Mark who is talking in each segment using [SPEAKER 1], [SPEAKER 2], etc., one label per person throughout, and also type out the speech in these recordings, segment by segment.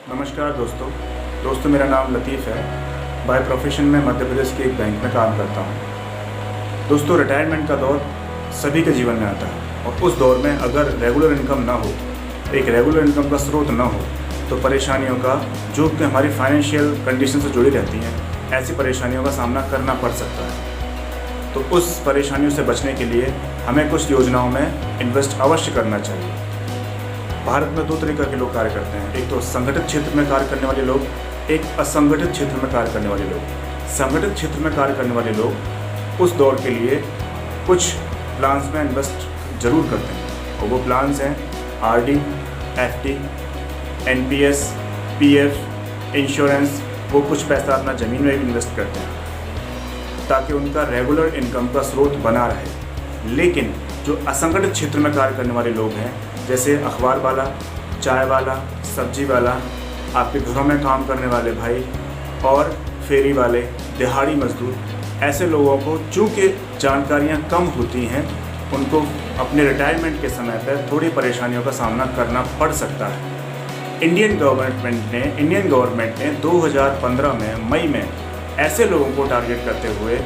[SPEAKER 1] नमस्कार दोस्तों, मेरा नाम लतीफ़ है। बाय प्रोफेशन में मध्य प्रदेश के एक बैंक में काम करता हूँ। दोस्तों, रिटायरमेंट का दौर सभी के जीवन में आता है और उस दौर में अगर रेगुलर इनकम ना हो, एक रेगुलर इनकम का स्रोत ना हो, तो परेशानियों का जो कि हमारी फाइनेंशियल कंडीशन से जुड़ी रहती हैं, ऐसी परेशानियों का सामना करना पड़ सकता है। तो उस परेशानियों से बचने के लिए हमें कुछ योजनाओं में इन्वेस्ट अवश्य करना चाहिए। भारत में दो तरीके के लोग कार्य करते हैं, एक तो संगठित क्षेत्र में कार्य करने वाले लोग, एक असंगठित क्षेत्र में कार्य करने वाले लोग। संगठित क्षेत्र में कार्य करने वाले लोग उस दौर के लिए कुछ प्लान्स में इन्वेस्ट जरूर करते हैं और वो प्लान्स हैं RD, FD, NPS, PF, insurance. वो कुछ पैसा अपना ज़मीन में भी इन्वेस्ट करते हैं ताकि उनका रेगुलर इनकम का स्रोत बना रहे। लेकिन जो असंगठित क्षेत्र में कार्य करने वाले लोग हैं, जैसे अखबार वाला, चाय वाला, सब्जी वाला, आपके घरों में काम करने वाले भाई और फेरी वाले, दिहाड़ी मजदूर, ऐसे लोगों को चूँकि जानकारियाँ कम होती हैं, उनको अपने रिटायरमेंट के समय पर थोड़ी परेशानियों का सामना करना पड़ सकता है। इंडियन गवर्नमेंट ने 2015 में मई में ऐसे लोगों को टारगेट करते हुए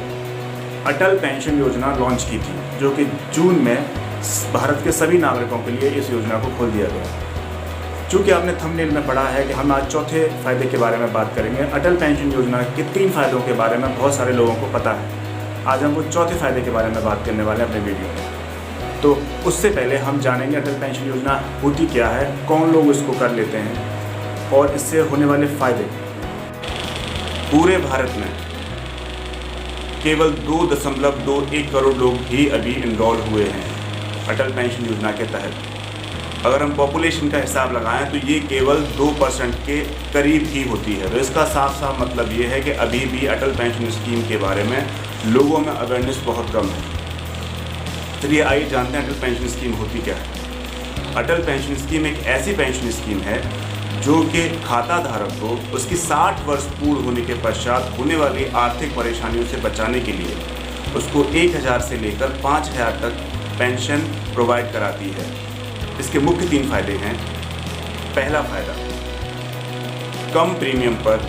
[SPEAKER 1] अटल पेंशन योजना लॉन्च की थी, जो कि जून में भारत के सभी नागरिकों के लिए इस योजना को खोल दिया गया। चूँकि आपने थंबनेल में पढ़ा है कि हम आज चौथे फायदे के बारे में बात करेंगे। अटल पेंशन योजना के 3 फायदों के बारे में बहुत सारे लोगों को पता है। आज हम वो चौथे फायदे के बारे में बात करने वाले हैं अपने वीडियो में। तो उससे पहले हम जानेंगे अटल पेंशन योजना होती क्या है, कौन लोग इसको कर लेते हैं और इससे होने वाले फ़ायदे। पूरे भारत में केवल 2.21 करोड़ लोग ही अभी इनरोल हुए हैं अटल पेंशन योजना के तहत। अगर हम पॉपुलेशन का हिसाब लगाएं तो ये केवल 2% के करीब ही होती है। तो इसका साफ साफ मतलब ये है कि अभी भी अटल पेंशन स्कीम के बारे में लोगों में अवेयरनेस बहुत कम है। चलिए आइए जानते हैं अटल पेंशन स्कीम होती क्या है। अटल पेंशन स्कीम एक ऐसी पेंशन स्कीम है जो कि खाता धारक को उसकी 60 वर्ष पूर्ण होने के पश्चात होने वाली आर्थिक परेशानियों से बचाने के लिए उसको 1000 से लेकर 5000 तक पेंशन प्रोवाइड कराती है। इसके मुख्य 3 फायदे हैं। पहला फायदा, कम प्रीमियम पर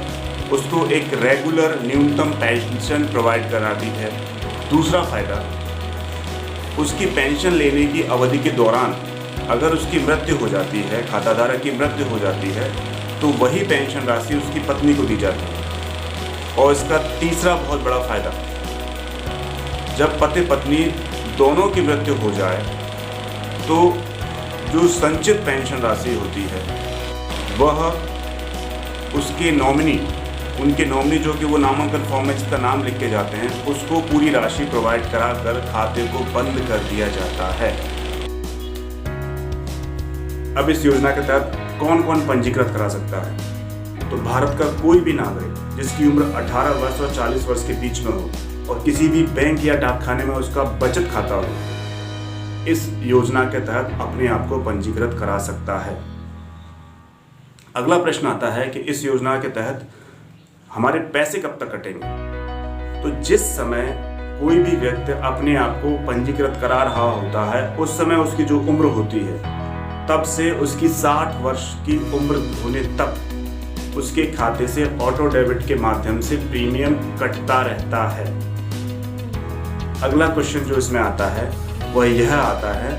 [SPEAKER 1] उसको एक रेगुलर न्यूनतम पेंशन प्रोवाइड कराती है। दूसरा फायदा, उसकी पेंशन लेने की अवधि के दौरान अगर उसकी मृत्यु हो जाती है, खाताधारक की मृत्यु हो जाती है, तो वही पेंशन राशि उसकी पत्नी को दी जाती है। और इसका तीसरा बहुत बड़ा फायदा, जब पति पत्नी दोनों की मृत्यु हो जाए तो जो संचित पेंशन राशि होती है वह उसके नॉमिनी, उनके नॉमिनी जो कि वो नामांकन फॉर्म में जिसका नाम लिख के जाते हैं, उसको पूरी राशि प्रोवाइड कराकर खाते को बंद कर दिया जाता है। अब इस योजना के तहत कौन कौन पंजीकृत करा सकता है? तो भारत का कोई भी नागरिक जिसकी उम्र 18 वर्ष और 40 वर्ष के बीच में हो और किसी भी बैंक या डाकखाने में उसका बचत खाता हो, इस योजना के तहत अपने आप को पंजीकृत करा सकता है। अगला प्रश्न आता है कि इस योजना के तहत हमारे पैसे कब तक कटेंगे? तो जिस समय कोई भी व्यक्ति अपने आप को पंजीकृत करा रहा होता है, उस समय उसकी जो उम्र होती है, तब से उसकी 60 वर्ष की उम्र होने तक उसके खाते से ऑटो डेबिट के माध्यम से प्रीमियम कटता रहता है। अगला क्वेश्चन जो इसमें आता है वह यह आता है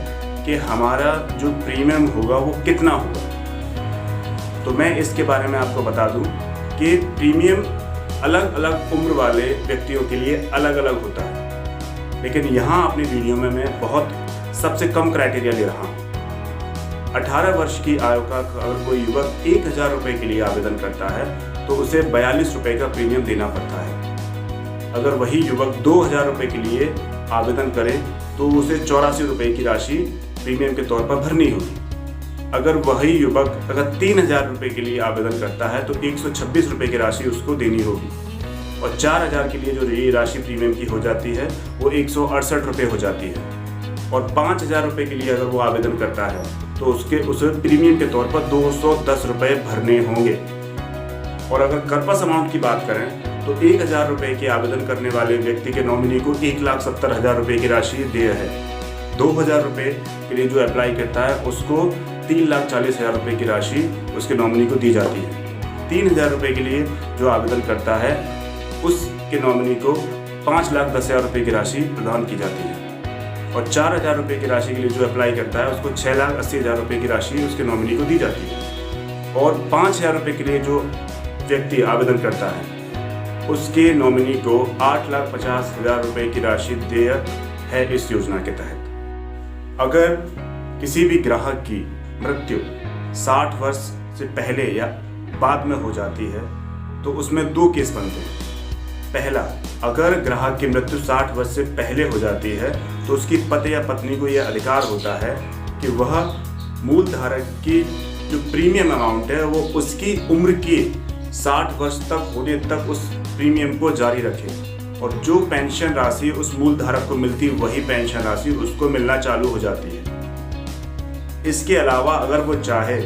[SPEAKER 1] कि हमारा जो प्रीमियम होगा वो कितना होगा। तो मैं इसके बारे में आपको बता दूं कि प्रीमियम अलग अलग उम्र वाले व्यक्तियों के लिए अलग अलग होता है, लेकिन यहाँ अपनी वीडियो में मैं बहुत सबसे कम क्राइटेरिया ले रहा हूँ। 18 वर्ष की आयु का अगर कोई युवक 1000 रुपये के लिए आवेदन करता है तो उसे 42 रुपये का प्रीमियम देना पड़ता है। अगर वही युवक 2000 रुपये के लिए आवेदन करे तो उसे 84 रुपये की राशि प्रीमियम के तौर पर भरनी होगी। अगर वही युवक अगर 3000 रुपये के लिए आवेदन करता है तो 126 रुपये की राशि उसको देनी होगी। और 4000 के लिए जो ये राशि प्रीमियम की हो जाती है वो 168 रुपये हो जाती है। और 5000 रुपये के लिए अगर वो आवेदन करता है तो उसे प्रीमियम के तौर पर 210 रुपये भरने होंगे। और अगर कर्पस अमाउंट की बात करें तो 1000 रुपये के आवेदन करने वाले व्यक्ति के नॉमिनी को 1,70,000 रुपये की राशि देय है। 2000 रुपये के लिए जो अप्लाई करता है उसको 3,40,000 रुपये की राशि उसके नॉमिनी को दी जाती है। 3,000 रुपये के लिए जो आवेदन करता है उसके नॉमिनी को 5,10,000 रुपये की राशि प्रदान की जाती है और 4,000 रुपये की राशि के लिए जो अप्लाई करता है उसको 6,80,000 रुपये की राशि उसके नॉमिनी को दी जाती है और 5,000 रुपये के लिए जो व्यक्ति आवेदन करता है उसके नॉमिनी को 8,50,000 रुपये की राशि देय है इस योजना के तहत। अगर किसी भी ग्राहक की मृत्यु 60 वर्ष से पहले या बाद में हो जाती है तो उसमें 2 केस बनते हैं। पहला, अगर ग्राहक की मृत्यु 60 वर्ष से पहले हो जाती है तो उसकी पति या पत्नी को यह अधिकार होता है कि वह मूल धारक की जो प्रीमियम अमाउंट है वो उसकी उम्र की 60 वर्ष तक होने तक उस प्रीमियम को जारी रखे और जो पेंशन राशि उस मूल धारक को मिलती वही पेंशन राशि उसको मिलना चालू हो जाती है। इसके अलावा अगर वो चाहे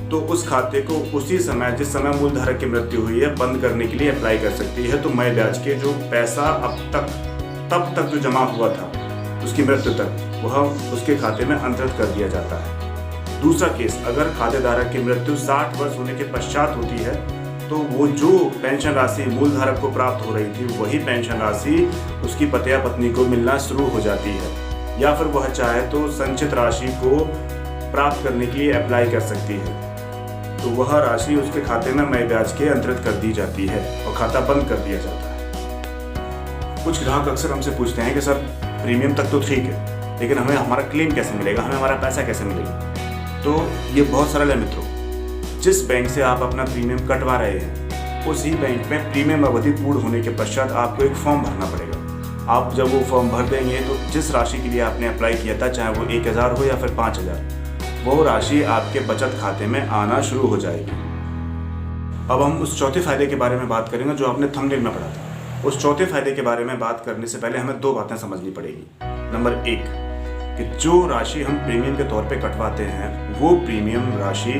[SPEAKER 1] तो उस खाते को उसी समय जिस समय मूल धारक की मृत्यु हुई है बंद करने के लिए अप्लाई कर सकती है। तो मय ब्याज के जो पैसा तब तक जो जमा हुआ था उसकी मृत्यु तक वह उसके खाते में अंतरित कर दिया जाता है। दूसरा केस, अगर खातेधारक की मृत्यु 60 वर्ष होने के पश्चात होती है तो वो जो पेंशन राशि मूल धारक को प्राप्त हो रही थी वही पेंशन राशि उसकी पति या पत्नी को मिलना शुरू हो जाती है या फिर वह चाहे तो संचित राशि को प्राप्त करने के लिए अप्लाई कर सकती है तो वह राशि उसके खाते में मय ब्याज के अंतरित कर दी जाती है और खाता बंद कर दिया जाता है। कुछ ग्राहक अक्सर हमसे पूछते हैं कि सर प्रीमियम तक तो ठीक है लेकिन हमें हमारा क्लेम कैसे मिलेगा, हमें हमारा पैसा कैसे मिलेगा। तो ये बहुत सरल है मित्रों, जिस बैंक से आप अपना प्रीमियम कटवा रहे हैं उसी बैंक में प्रीमियम अवधि पूर्ण होने के पश्चात आपको एक फॉर्म भरना पड़ेगा। आप जब वो फॉर्म भर देंगे तो जिस राशि के लिए आपने अप्लाई किया था, चाहे वो 1,000 हो या फिर 5,000, वो राशि आपके बचत खाते में आना शुरू हो जाएगी। अब हम उस चौथे फायदे के बारे में बात करेंगे जो आपने थंबनेल में पढ़ा था। उस चौथे फायदे के बारे में बात करने से पहले हमें 2 बातें समझनी पड़ेगी। नंबर 1 कि जो राशि हम प्रीमियम के तौर पे कटवाते हैं वो प्रीमियम राशि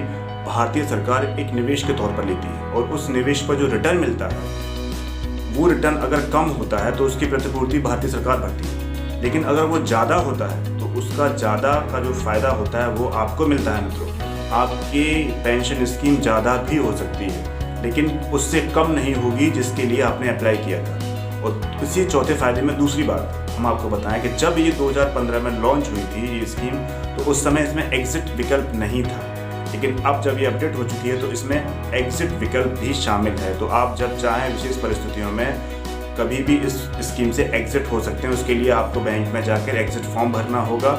[SPEAKER 1] भारतीय सरकार एक निवेश के तौर पर लेती है और उस निवेश पर जो रिटर्न मिलता है वो रिटर्न अगर कम होता है तो उसकी प्रतिपूर्ति भारतीय सरकार भरती है, लेकिन अगर वो ज़्यादा होता है तो उसका ज़्यादा का जो फायदा होता है वो आपको मिलता है। मित्रों, आपकी पेंशन स्कीम ज़्यादा भी हो सकती है लेकिन उससे कम नहीं होगी जिसके लिए आपने अप्लाई किया था। और इसी चौथे फायदे में दूसरी बात हम आपको बताएं कि जब ये 2015 में लॉन्च हुई थी ये स्कीम तो उस समय इसमें एग्जिट विकल्प नहीं था, लेकिन अब जब ये अपडेट हो चुकी है तो इसमें एग्जिट विकल्प भी शामिल है। तो आप जब चाहें विशेष परिस्थितियों में कभी भी इस स्कीम से एग्जिट हो सकते हैं। उसके लिए आपको बैंक में जाकर एग्जिट फॉर्म भरना होगा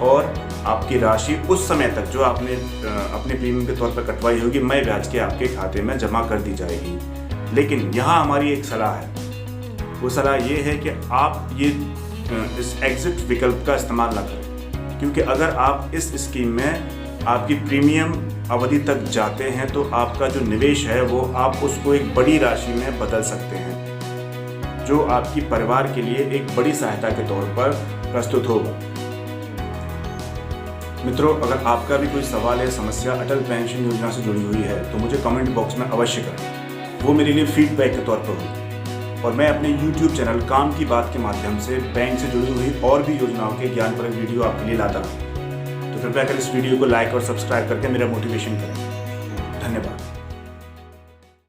[SPEAKER 1] और आपकी राशि उस समय तक जो आपने अपने प्रीमियम के तौर पर कटवाई होगी मय ब्याज के आपके खाते में जमा कर दी जाएगी। लेकिन यहाँ हमारी एक सलाह है, वो सलाह ये है कि आप ये इस एग्जिट विकल्प का इस्तेमाल ना करें, क्योंकि अगर आप इस स्कीम में आपकी प्रीमियम अवधि तक जाते हैं तो आपका जो निवेश है वो आप उसको एक बड़ी राशि में बदल सकते हैं जो आपकी परिवार के लिए एक बड़ी सहायता के तौर पर प्रस्तुत होगा। मित्रों, अगर आपका भी कोई सवाल या समस्या अटल पेंशन योजना से जुड़ी हुई है तो मुझे कमेंट बॉक्स में अवश्य करें, वो मेरे लिए फीडबैक के तौर पर होगी और मैं अपने YouTube चैनल काम की बात के माध्यम से बैंक से जुड़ी हुई और भी योजनाओं के ज्ञानप्रद वीडियो आपके लिए लाता रहूँ। तो कृपया कर इस वीडियो को लाइक और सब्सक्राइब करके मेरा मोटिवेशन करें। धन्यवाद।